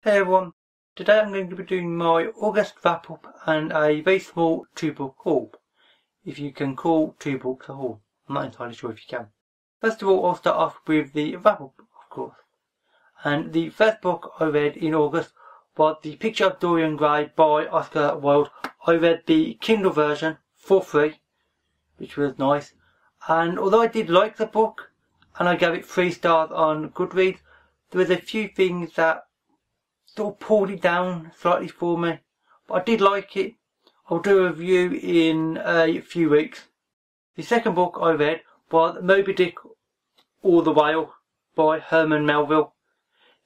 Hey everyone, today I'm going to be doing my August wrap up and a very small 2-book haul. If you can call 2 books a haul, I'm not entirely sure if you can. First of all, I'll start off with the wrap up, of course. And the first book I read in August was The Picture of Dorian Gray by Oscar Wilde. I read the Kindle version for free, which was nice. And although I did like the book, and I gave it 3 stars on Goodreads, there was a few things that sort of pulled it down slightly for me, but I did like it. I'll do a review in a few weeks. The second book I read was Moby-Dick or the Whale by Herman Melville.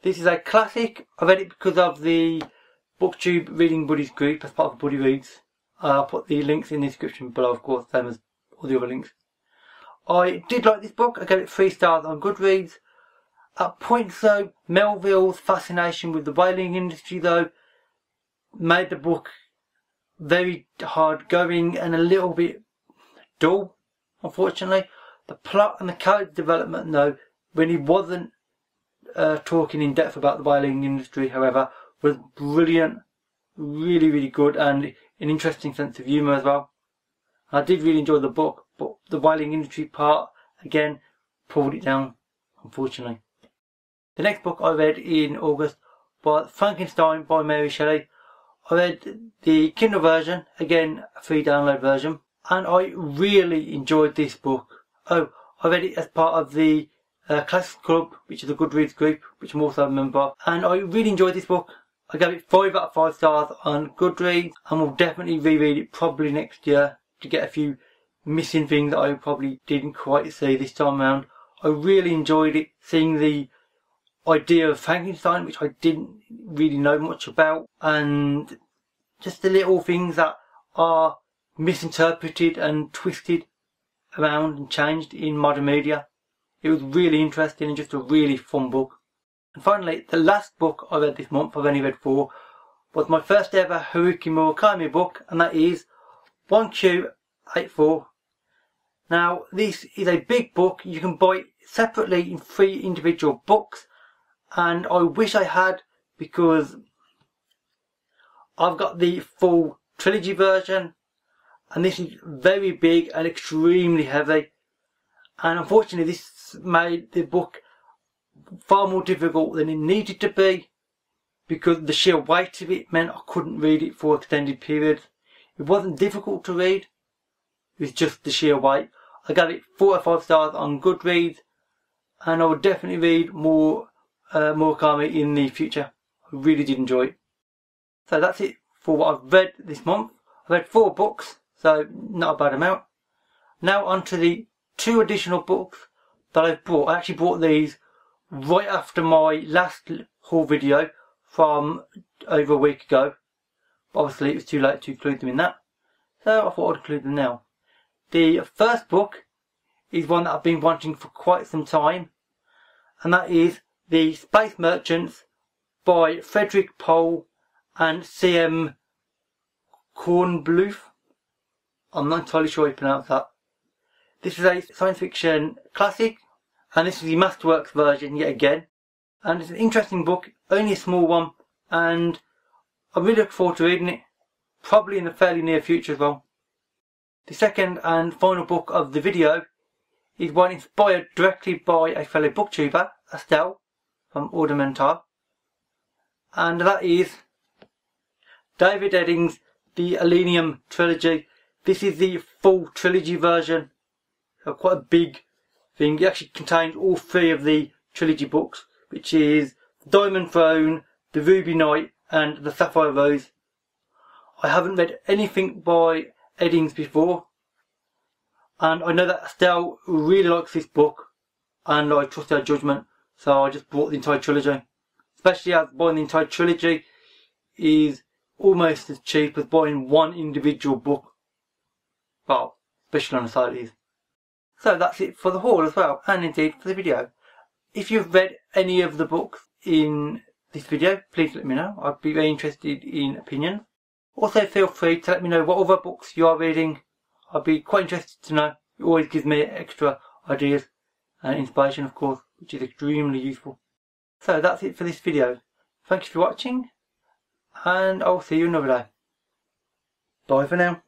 This is a classic. I read it because of the BookTube Reading Buddies group as part of Buddy Reads. I'll put the links in the description below, of course, same as all the other links. I did like this book. I gave it 3 stars on Goodreads. At points though, Melville's fascination with the whaling industry though made the book very hard going and a little bit dull, unfortunately. The plot and the character development though, when he wasn't talking in depth about the whaling industry, however, was brilliant, really good, and an interesting sense of humour as well. I did really enjoy the book, but the whaling industry part again pulled it down, unfortunately. The next book I read in August was Frankenstein by Mary Shelley. I read the Kindle version, again a free download version, and I really enjoyed this book. I read it as part of the Classics Club, which is a Goodreads group, which I'm also a member of, and I really enjoyed this book. I gave it 5 out of 5 stars on Goodreads, and will definitely reread it probably next year to get a few missing things that I probably didn't quite see this time around. I really enjoyed it, seeing the idea of Frankenstein, which I didn't really know much about, and just the little things that are misinterpreted and twisted around and changed in modern media. It was really interesting and just a really fun book. And finally, the last book I read this month, I've only read 4, was my first ever Haruki Murakami book, and that is 1Q84. Now, this is a big book. You can buy it separately in 3 individual books, and I wish I had, because I've got the full trilogy version, and this is very big and extremely heavy, and unfortunately this made the book far more difficult than it needed to be, because the sheer weight of it meant I couldn't read it for extended periods. It wasn't difficult to read, it was just the sheer weight. I gave it 4 out of 5 stars on Goodreads, and I would definitely read more Murakami in the future. I really did enjoy it. So that's it for what I've read this month. I've read 4 books, so not a bad amount. Now on to the 2 additional books that I've bought. I actually bought these right after my last haul video from over a week ago. But obviously it was too late to include them in that, so I thought I'd include them now. The first book is one that I've been wanting for quite some time, and that is The Space Merchants by Frederick Pohl and C.M. Kornbluth. I'm not entirely sure how you pronounce that. This is a science fiction classic, and this is the Masterworks version yet again. And it's an interesting book, only a small one, and I'm really looking forward to reading it, probably in the fairly near future as well. The second and final book of the video is one inspired directly by a fellow booktuber, Estelle, from Ornamentar, and that is David Eddings' The Elenium Trilogy. This is the full trilogy version, so quite a big thing. It actually contains all 3 of the trilogy books, which is The Diamond Throne, The Ruby Knight and The Sapphire Rose. I haven't read anything by Eddings before, and I know that Estelle really likes this book, and I trust her judgment, so I just bought the entire trilogy. Especially as buying the entire trilogy is almost as cheap as buying one individual book. Well, especially on the site it is. So that's it for the haul as well, and indeed for the video. If you've read any of the books in this video, please let me know. I'd be very interested in opinions. Also feel free to let me know what other books you are reading. I'd be quite interested to know. It always gives me extra ideas and inspiration, of course, which is extremely useful. So that's it for this video. Thank you for watching, and I'll see you another day. Bye for now.